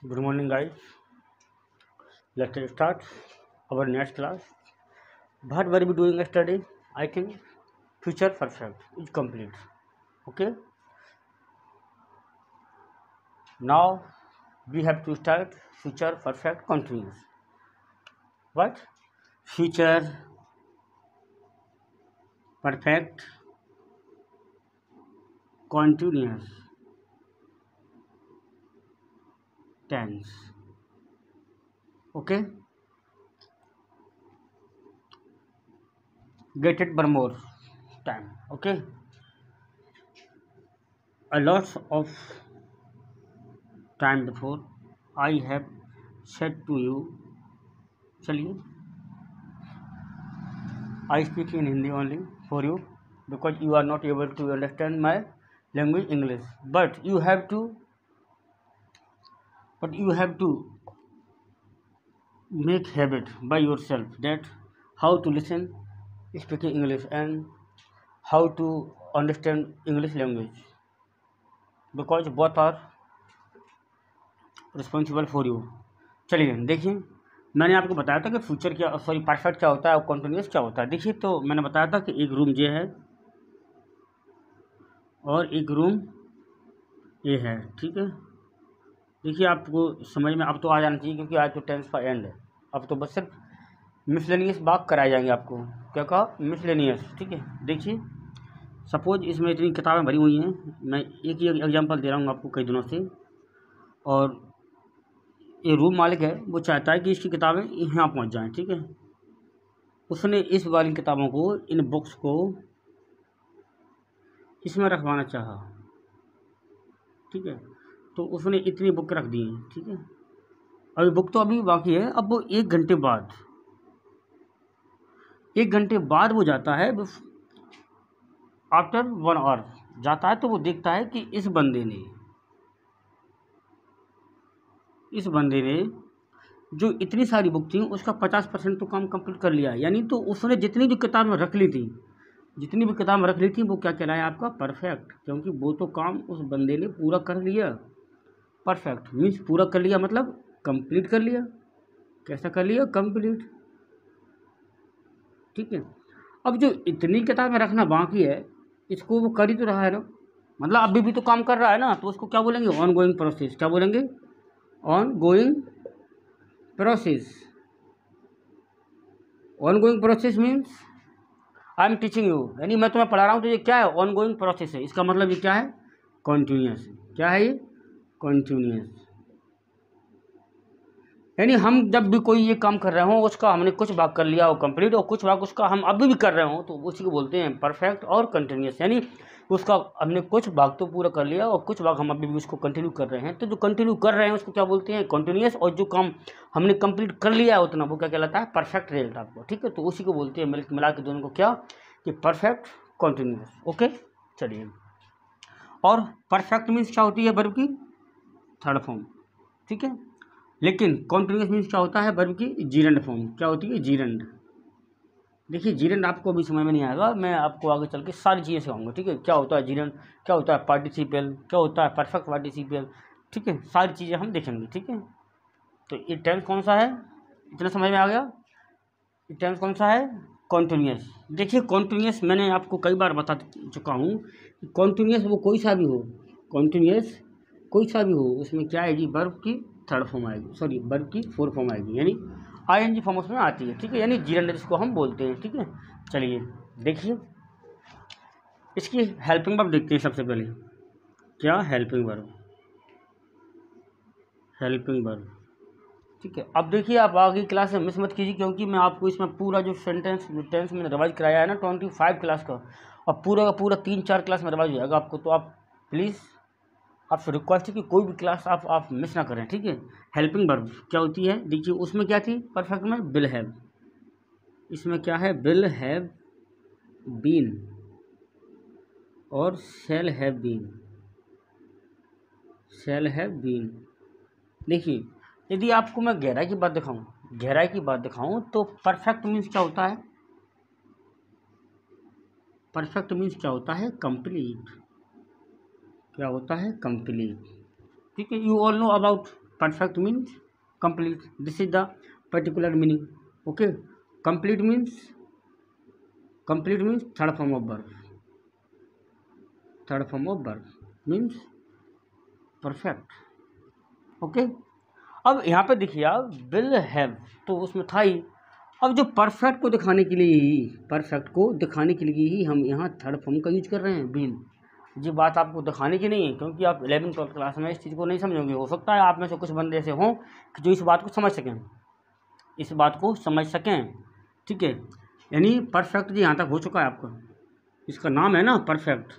Good morning, guys. Let's start our next class. What were we doing yesterday? I think future perfect is complete. Okay. Now we have to start future perfect continuous. What? Future perfect continuous tense. Okay. Get it one more time. Okay. A lot of time before I have said to you, चलिए I speak in Hindi only for you because you are not able to understand my language English. But you have to make habit by yourself that how to listen speaking English and how to understand English language because both are responsible for you. चलिए देखिए, मैंने आपको बताया था कि future क्या perfect क्या होता है और कॉन्टिन्यूस क्या होता है। देखिए, तो मैंने बताया था कि एक रूम ये है और एक रूम ये है, ठीक है। देखिए, आपको समझ में अब तो आ जाना चाहिए क्योंकि आज तो टेंस का एंड है। अब तो बस सिर्फ मिसलेनियस बात कराए जाएंगे आपको। क्या कहा? मिसलेनियस, ठीक है। देखिए, सपोज इसमें इतनी किताबें भरी हुई हैं, मैं एक ही एग्जांपल दे रहा हूँ आपको कई दिनों से। और ये रूम मालिक है, वो चाहता है कि इसकी किताबें यहाँ पहुँच जाएँ, ठीक है। उसने इस वाली किताबों को, इन बुक्स को इसमें रखवाना चाहा, ठीक है। तो उसने इतनी बुक रख दी हैं, ठीक है। अभी बुक तो अभी बाकी है। अब वो एक घंटे बाद वो जाता है, आफ्टर 1 आवर जाता है, तो वो देखता है कि इस बंदे ने जो इतनी सारी बुक थी उसका 50% तो काम कंप्लीट कर लिया है। यानी तो उसने जितनी भी किताबें रख ली थी वो क्या कहलाया आपका? परफेक्ट। क्योंकि वो तो काम उस बंदे ने पूरा कर लिया। परफेक्ट मीन्स पूरा कर लिया, मतलब कंप्लीट कर लिया। कैसा कर लिया? कंप्लीट, ठीक है। अब जो इतनी किताबें रखना बाकी है, इसको वो कर ही तो रहा है ना, मतलब अभी भी तो काम कर रहा है ना, तो उसको क्या बोलेंगे? On going process. क्या बोलेंगे? On going process. On going process means I am teaching you, यानी मैं तुम्हें पढ़ा रहा हूँ, तो ये क्या है? ऑन गोइंग प्रोसेस है। इसका मतलब ये क्या है? कॉन्टिन्यूस। क्या है ये? कॉन्टिन्यूस। यानी हम जब भी कोई ये काम कर रहे हो, उसका हमने कुछ भाग कर लिया हो कंप्लीट, और कुछ भाग उसका हम अभी भी कर रहे हो, तो उसी को बोलते हैं परफेक्ट और कंटिन्यूस। यानी उसका हमने कुछ भाग तो पूरा कर लिया और कुछ भाग हम अभी भी उसको कंटिन्यू कर रहे हैं, तो जो कंटिन्यू कर रहे हैं उसको क्या बोलते हैं? कंटिन्यूस। और जो काम हमने कंप्लीट कर लिया है उतना, वो क्या कहलाता है? परफेक्ट रिजल्ट आपको, ठीक है। तो उसी को बोलते हैं मिला के दोनों को क्या, कि परफेक्ट कंटिन्यूस। ओके, चलिए। और परफेक्ट मीन्स क्या होती है? वर्ब की थर्ड फॉर्म, ठीक है। लेकिन कॉन्टिन्यूस मीन्स क्या होता है? वर्ब की जीरंड फॉर्म। क्या होती है? जीरंड। देखिए, जीरंड आपको अभी समझ में नहीं आएगा, मैं आपको आगे चल के सारी चीज़ें सिखाऊंगा, ठीक है। क्या होता है जीरंड, क्या होता है पार्टिसिपल, क्या होता है परफेक्ट पार्टिसिपल, ठीक है। सारी चीज़ें हम देखेंगे, ठीक है। तो ये टेंस कौन सा है? इतना समझ में आ गया? ये टेंस कौन सा है? कॉन्टिन्यूस। देखिए, कॉन्टिन्यूस मैंने आपको कई बार बता चुका हूँ कि कॉन्टिन्यूस वो कोई सा भी हो, कॉन्टिन्यूस कोई सा भी हो, उसमें क्या आएगी? वर्ब की थर्ड फॉर्म आएगी, सॉरी वर्ब की फोर्थ फॉर्म आएगी, यानी आईएनजी फॉर्म उसमें आती है, ठीक है। यानी जीरंड जिसको हम बोलते हैं, ठीक है। चलिए देखिए, इसकी हेल्पिंग वर्ब देखते हैं सबसे पहले। क्या? हेल्पिंग वर्ब, हेल्पिंग वर्ब, ठीक है। अब देखिए, आप आगे क्लास में मिस मत कीजिए, क्योंकि मैं आपको इसमें पूरा जो टेंस मैंने रिवाइज कराया है ना 25 क्लास का, और पूरा का पूरा 3-4 क्लास में रिवाइज हो जाएगा आपको। तो आप प्लीज़, आपसे रिक्वेस्ट है कि कोई भी क्लास आप मिस ना करें, ठीक है। हेल्पिंग वर्ब क्या होती है? देखिए, उसमें क्या थी परफेक्ट में? Will have. इसमें क्या है? विल हैव बीन और shall have been, shall have been. देखिए, यदि आपको मैं गहराई की बात दिखाऊं तो परफेक्ट मीन्स क्या होता है? परफेक्ट मीन्स क्या होता है? कंप्लीट। क्या होता है? कंप्लीट, ठीक है। You all know about perfect means complete. This is the particular meaning. Okay, complete means third form of verb. Third form of verb means perfect. Okay, अब यहाँ पे देखिए आप विल हैव तो उसमें था ही। अब जो परफेक्ट को दिखाने के लिए ही हम यहाँ थर्ड फॉर्म का यूज कर रहे हैं विल। ये बात आपको दिखाने की नहीं है, क्योंकि आप 11th-12th क्लास में इस चीज़ को नहीं समझोगे। हो सकता है आप में से कुछ बंदे ऐसे हों कि जो इस बात को समझ सकें, ठीक है। यानी परफेक्ट जी यहाँ तक हो चुका है आपका, इसका नाम है ना परफेक्ट।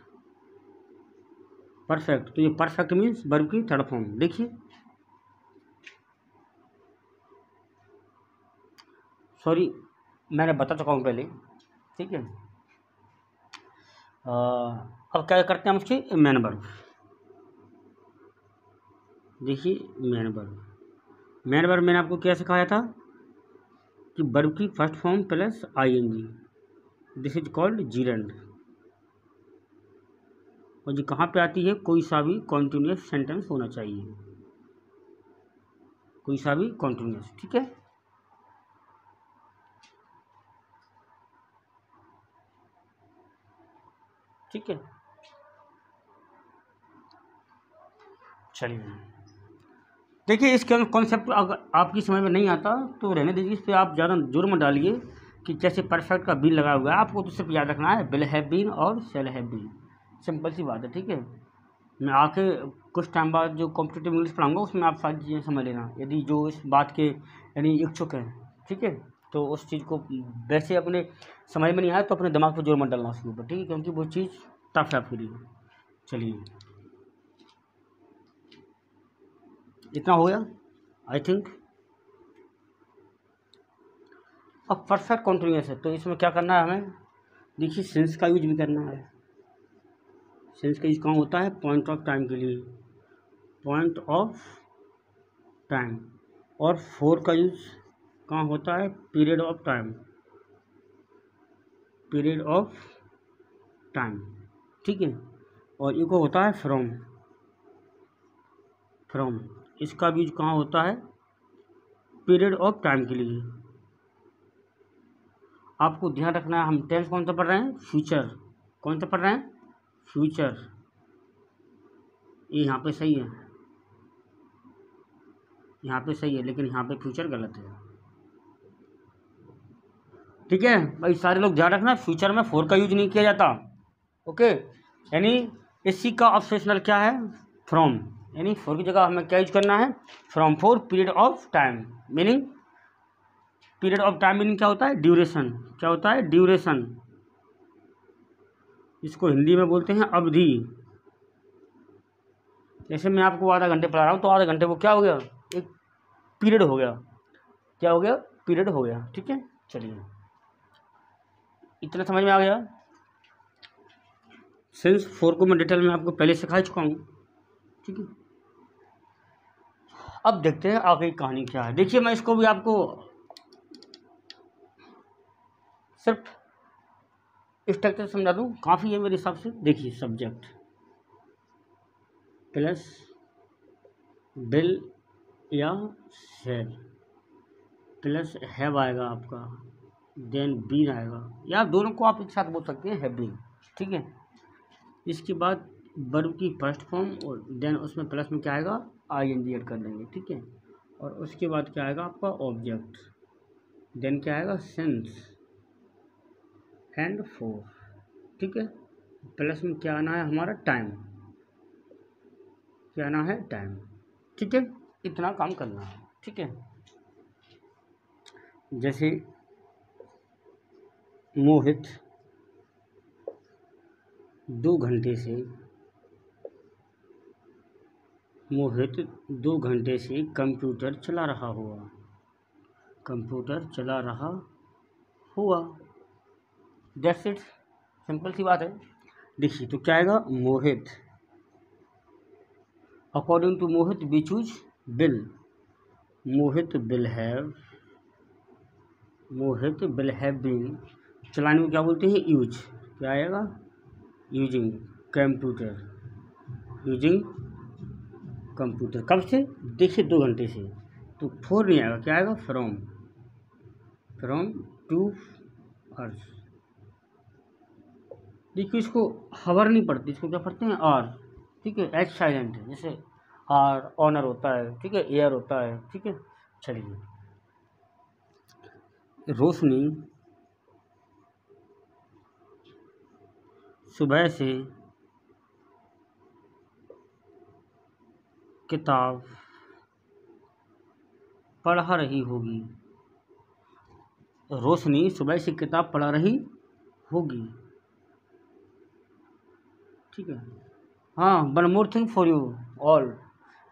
तो ये परफेक्ट मीन्स वर्ब की थर्ड फॉर्म। देखिए, सॉरी मैंने बता चुका हूँ पहले, ठीक है। अब क्या करते हैं हम उसकी मेन वर्ब। देखिए मेन वर्ब मैंने आपको क्या सिखाया था कि वर्ब की first form plus ING, this is called gerund. और ये कहाँ पे आती है? कोई सा भी कॉन्टिन्यूस सेंटेंस होना चाहिए, कोई सा भी कॉन्टिन्यूस, ठीक है। ठीक है, चलिए देखिए इसके कॉन्सेप्ट अगर आपकी समझ में नहीं आता तो रहने दीजिए, इस पर आप ज़्यादा जोर मत डालिए कि जैसे परफेक्ट का बिल लगा हुआ है, आपको तो सिर्फ याद रखना है विल हैव बीन और शैल हैव बीन, सिंपल सी बात है, ठीक है। मैं आके कुछ टाइम बाद जो कॉम्पिटिटिव इंग्लिश पढ़ाऊँगा उसमें आप सारी चीज़ें समझ लेना, यदि जो इस बात के यानी इच्छुक हैं, ठीक है। तो उस चीज़ को वैसे अपने समझ में नहीं आया तो अपने दिमाग पर जोर मत डालना उसके ऊपर, ठीक है, क्योंकि वो चीज़ टफ है आपके लिए। चलिए इतना हो गया आई थिंक। अब परफेक्ट कॉन्टिन्यूअस है तो इसमें क्या करना है हमें? देखिए सिंस का यूज भी करना है। सिंस का यूज कहाँ होता है? पॉइंट ऑफ टाइम के लिए, पॉइंट ऑफ टाइम। और फोर का यूज कहाँ होता है? Period of time, period of time, ठीक है। और इको होता है फ्रॉम, इसका भी यूज कहाँ होता है? पीरियड ऑफ टाइम के लिए। आपको ध्यान रखना है हम टेंस कौन सा पढ़ रहे हैं? फ्यूचर। कौन सा पढ़ रहे हैं? फ्यूचर। ये यहाँ पे सही है, यहाँ पे सही है, लेकिन यहाँ पे फ्यूचर गलत है, ठीक है भाई। सारे लोग ध्यान रखना, फ्यूचर में फोर का यूज नहीं किया जाता, ओके। यानी इसी का ऑब्सेशनल क्या है? फ्रॉम। यानी फोर की जगह हमें क्या यूज करना है? From. For period of time meaning, period of time meaning क्या होता है? ड्यूरेशन। क्या होता है? ड्यूरेशन। इसको हिंदी में बोलते हैं अवधि। जैसे मैं आपको आधा घंटे पढ़ा रहा हूँ तो आधे घंटे वो क्या हो गया? एक पीरियड हो गया। क्या हो गया? पीरियड हो गया, ठीक है। चलिए इतना समझ में आ गया। सिंस फोर को मैं डिटेल में आपको पहले सिखा चुका हूँ, ठीक है। अब देखते हैं आगे कहानी क्या है। देखिए मैं इसको भी आपको सिर्फ स्ट्रक्चर समझा दूँ, काफ़ी है मेरे हिसाब से। देखिए सब्जेक्ट प्लस विल या शैल प्लस हैव आएगा आपका, देन बीन आएगा, या दोनों को आप एक साथ बोल सकते हैं हैव बीन, ठीक है। इसके बाद वर्ब की फर्स्ट फॉर्म और देन उसमें प्लस में क्या आएगा? आईएनजी ऐड कर देंगे, ठीक है। और उसके बाद क्या आएगा आपका? ऑब्जेक्ट, देन क्या आएगा? सिंस एंड फोर, ठीक है। प्लस में क्या आना है हमारा? टाइम। क्या आना है? टाइम, ठीक है। इतना काम करना है, ठीक है। जैसे मोहित 2 घंटे से कंप्यूटर चला रहा हुआ। दैट्स इट, सिंपल सी बात है। देखिए तो क्या आएगा? Mohit. According to Mohit we choose bill. Mohit will have been. चलाने में क्या बोलते हैं? यूज। क्या आएगा? Using computer, computer. कब से? देखिए 2 घंटे से। तो 4 नहीं आएगा, क्या आएगा? From 2 hours. देखिए इसको हवर नहीं पड़ती, इसको क्या पढ़ते हैं? आर। ठीक है, एच साइलेंट है, जैसे आर ऑनर होता है, ठीक है, एयर होता है, ठीक है। चलिए, रोशनी सुबह से किताब पढ़ रही होगी। रोशनी सुबह से किताब पढ़ रही होगी। ठीक है। हाँ, one more thing for you all.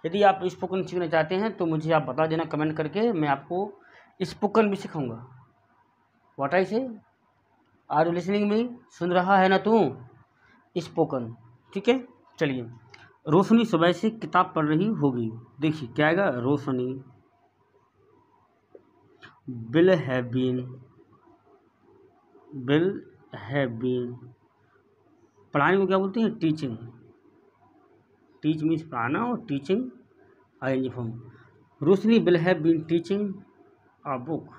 यदि आप स्पोकन सीखना चाहते हैं तो मुझे आप बता देना कमेंट करके, मैं आपको स्पोकन भी सिखाऊंगा। What I say? Are you listening me? सुन रहा है ना तू? स्पोकन। ठीक है। चलिए, रोशनी सुबह से किताब पढ़ रही होगी। देखिए क्या आएगा? रोशनी विल हैव बीन। पढ़ाने को क्या बोलते हैं? टीचिंग। टीच मीन्स पढ़ाना और teaching ING form. Roshni will have been teaching a book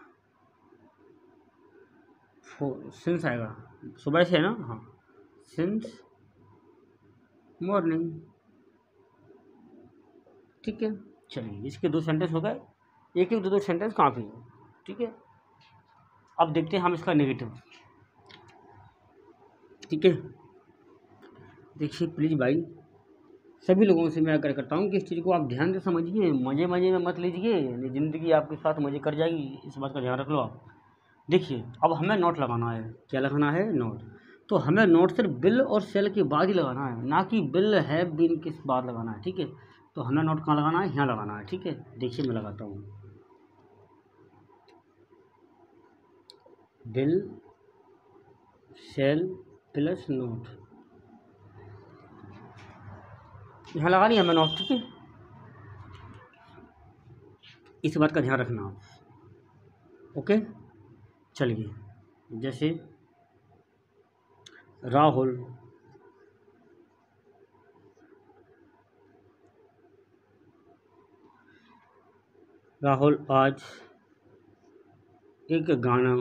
since आएगा, सुबह से है ना? हाँ, सिंस मॉर्निंग। ठीक है। चलिए, इसके 2 सेंटेंस हो गए। एक एक 2 सेंटेंस काफ़ी है। ठीक है। अब देखते हैं हम इसका नेगेटिव। ठीक है। देखिए प्लीज़ भाई, सभी लोगों से मैं आग्रह करता हूँ कि इस चीज़ को आप ध्यान से समझिए, मज़े मज़े में मत लीजिए, नहीं ज़िंदगी आपके साथ मज़े कर जाएगी, इस बात का ध्यान रख लो आप। देखिए, अब हमें नोट लगाना है। क्या लगाना है? नोट। तो हमें नोट सिर्फ बिल और सेल के बाद ही लगाना है, ना कि बिल हैव बीन के बाद लगाना है। ठीक है। तो हमें नोट कहाँ लगाना है? यहाँ लगाना है। ठीक है। देखिए मैं लगाता हूँ, बिल सेल प्लस नोट, यहाँ लगानी है हमें नोट। ठीक है, इस बात का ध्यान रखना आप। ओके। चलिए, जैसे राहुल आज एक गाना,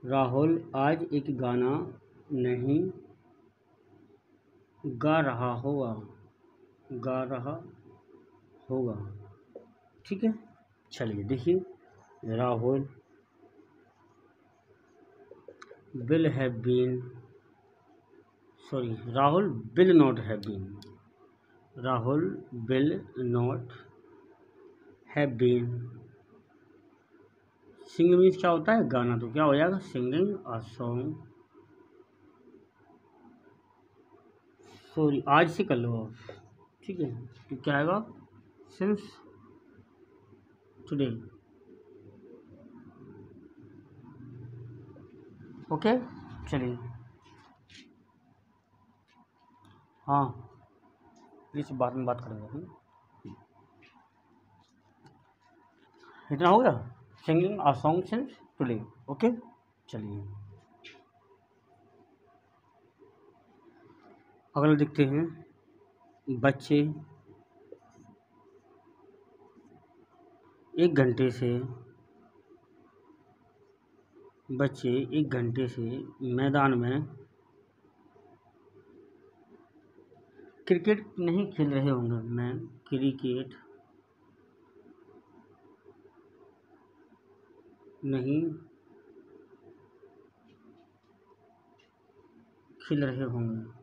राहुल आज एक गाना नहीं गा रहा होगा। ठीक है। चलिए देखिए, Rahul will have been, Rahul will not have been, Rahul will not have been. Singing means क्या होता है? गाना। तो क्या हो जाएगा? Singing a song. आज से कर लो आप। ठीक है। तो क्या आएगा? Since today. ओके। चलिए, हाँ प्लीज बाद में बात करेंगे। इतना हो गया? Singing a song since today. Okay. चलिए, अगला देखते हैं। बच्चे 1 घंटे से मैदान में क्रिकेट नहीं खेल रहे होंगे। मैं क्रिकेट नहीं खेल रहे होंगे।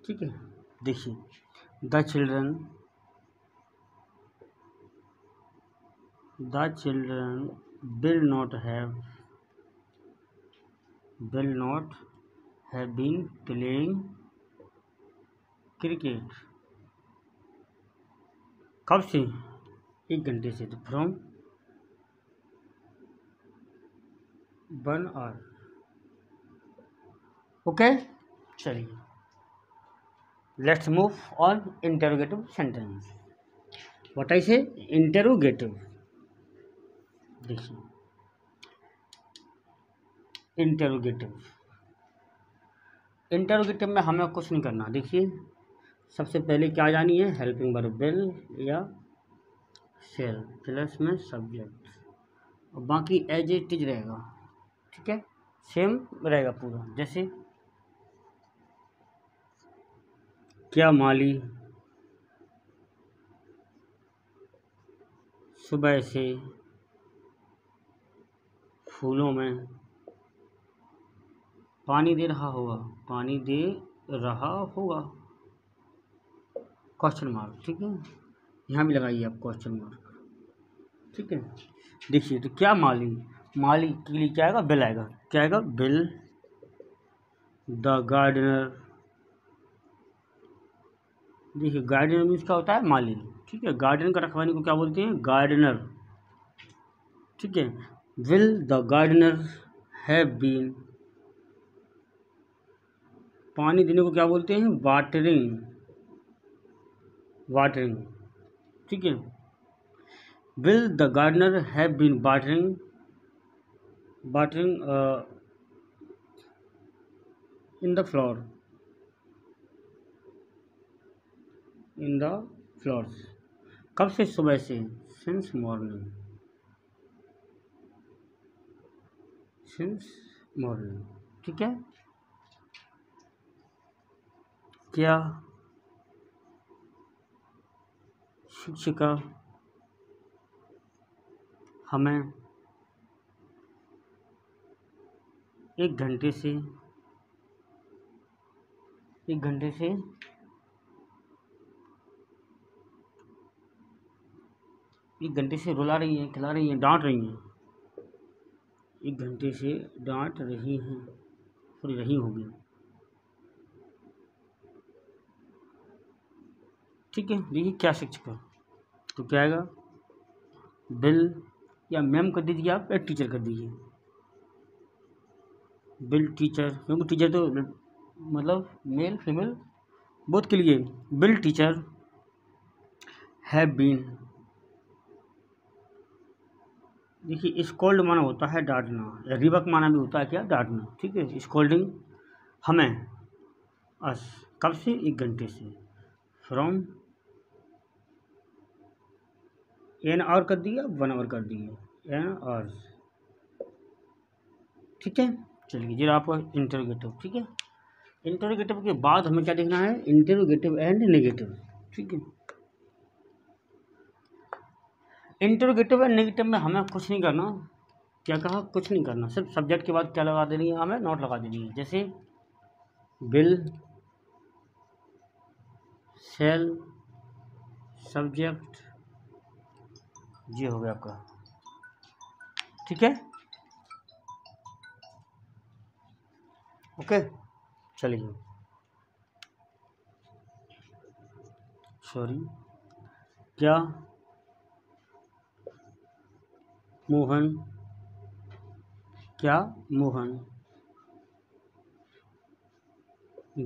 ठीक है। देखिए, the children will not have been playing cricket. कब से? 1 घंटे से। तो फ्रॉम 1 आवर। ओके। चलिए, let's move on interrogative sentence. What I say? Interrogative. देखिए, इंटेरोगेटिव इंटरोगेटिव में हमें कुछ नहीं करना। देखिए सबसे पहले क्या जानी है, हेल्पिंग वर्ब विल या शेल प्लस में सब्जेक्ट, और बाकी एज इट इज रहेगा। ठीक है, सेम रहेगा पूरा। जैसे क्या माली सुबह से फूलों में पानी दे रहा होगा, पानी दे रहा होगा, क्वेश्चन मार्क। ठीक है, यहाँ भी लगाइए आप क्वेश्चन मार्क। ठीक है, देखिए तो क्या माली, माली के लिए क्या आएगा, बिल आएगा। क्या आएगा, बिल द गार्डनर। देखिए गार्डनर मीन्स क्या होता है, माली। ठीक है, गार्डन का रखवाली को क्या बोलते हैं, गार्डनर। ठीक है, will the gardener have been, पानी देने को क्या बोलते हैं, वाटरिंग, वाटरिंग। ठीक है, will the gardener have been watering, watering in the floor, in the floors. कब से, सुबह से, सिंस मॉर्निंग, सिंस मॉर्निंग। ठीक है, क्या शिक्षिका हमें 1 घंटे से 1 घंटे से रुला रही है, खिला रही है, डांट रही हैं। 1 घंटे से डांट रही हैं, सॉरी रही होगी। ठीक है, देखिए क्या शिक्षिका, तो क्या आएगा, बिल या मैम कर दीजिए आप, या टीचर कर दीजिए। बिल टीचर, क्योंकि टीचर तो मतलब मेल फीमेल बोथ के लिए। बिल टीचर हैव बीन, देखिए स्कोल्ड माना होता है डांटना, या रिबक माना भी होता है क्या, डांटना। ठीक है, स्कोल्डिंग हमें, अस, कब से, 1 घंटे से, फ्रॉम एन आवर कर दिया, 1 आवर कर दिए, एन आवर्स। ठीक है, चलिए जरा आपका इंटरोगेटिव। ठीक है, इंटरोगेटिव के बाद हमें क्या देखना है, इंटरोगेटिव एंड नेगेटिव। ठीक है, इंटरोगेटिव एंड नेगेटिव में हमें कुछ नहीं करना। क्या कहा, कुछ नहीं करना, सिर्फ सब्जेक्ट के बाद क्या लगा देनी है, हमें नोट लगा देनी है। जैसे बिल सेल सब्जेक्ट, ये हो गया आपका। ठीक है, ओके, चलिए, सॉरी, क्या मोहन, क्या मोहन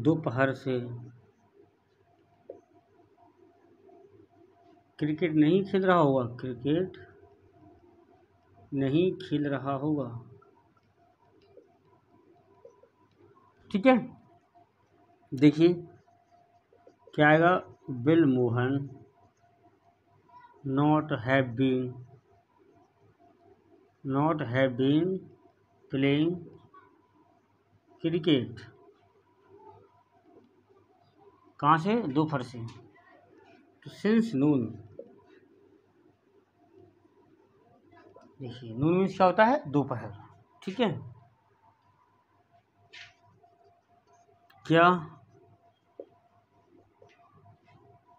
दोपहर से क्रिकेट नहीं खेल रहा होगा, क्रिकेट नहीं खेल रहा होगा। ठीक है, देखिए क्या आएगा, will Mohan not have been playing cricket, कहाँ से, दोपहर से, तो सिंस नून। देखिए नून मीन्स क्या होता है, दोपहर। ठीक है, क्या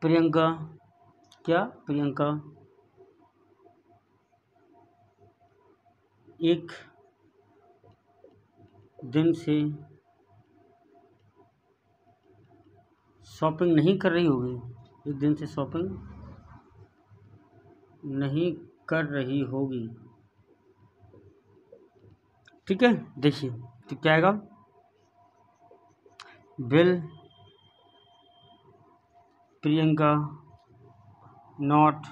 प्रियंका, क्या प्रियंका एक दिन से शॉपिंग नहीं कर रही होगी, एक दिन से शॉपिंग नहीं कर रही होगी। ठीक है, देखिए तो क्या आएगा, will Priyanka not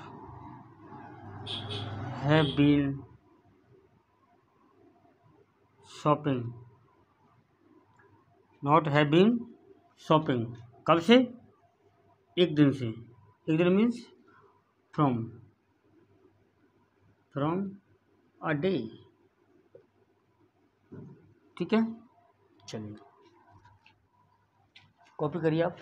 have been shopping not have been shopping, कब से, एक दिन से, एक दिन मीन्स फ्रॉम अ डे, ठीक है। चलिए कॉपी करिए आप।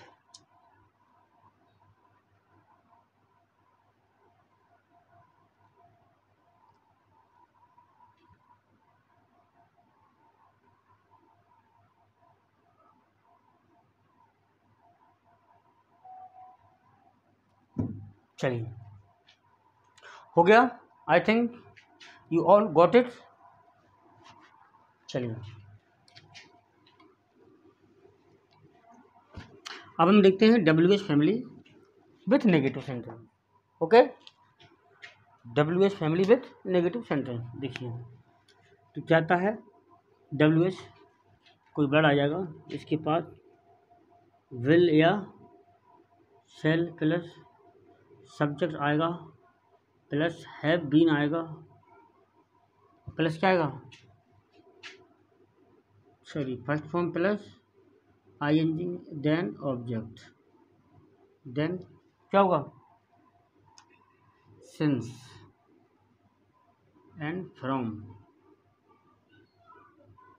चलिए हो गया, I think you all got it. चलिए अब हम देखते हैं WH family with negative sentence. Okay, WH family with negative sentence. देखिए तो क्या आता है, WH कोई वर्ड आ जाएगा, इसके पास विल या शेल प्लस सब्जेक्ट आएगा, प्लस हैव बीन आएगा, प्लस क्या आएगा, sorry first form plus ING, then object, then क्या होगा, सिंस एंड फ्रॉम,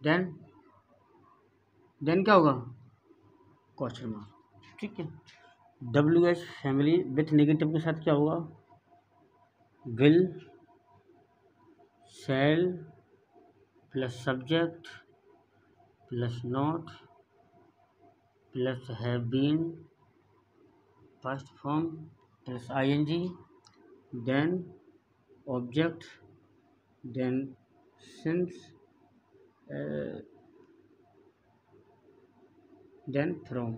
देन क्या होगा, क्वेश्चन मार्क, ठीक है। WH फैमिली विथ नेगेटिव के साथ क्या होगा, will shall plus subject plus not plus have been first form plus ING, then object, then since, then from.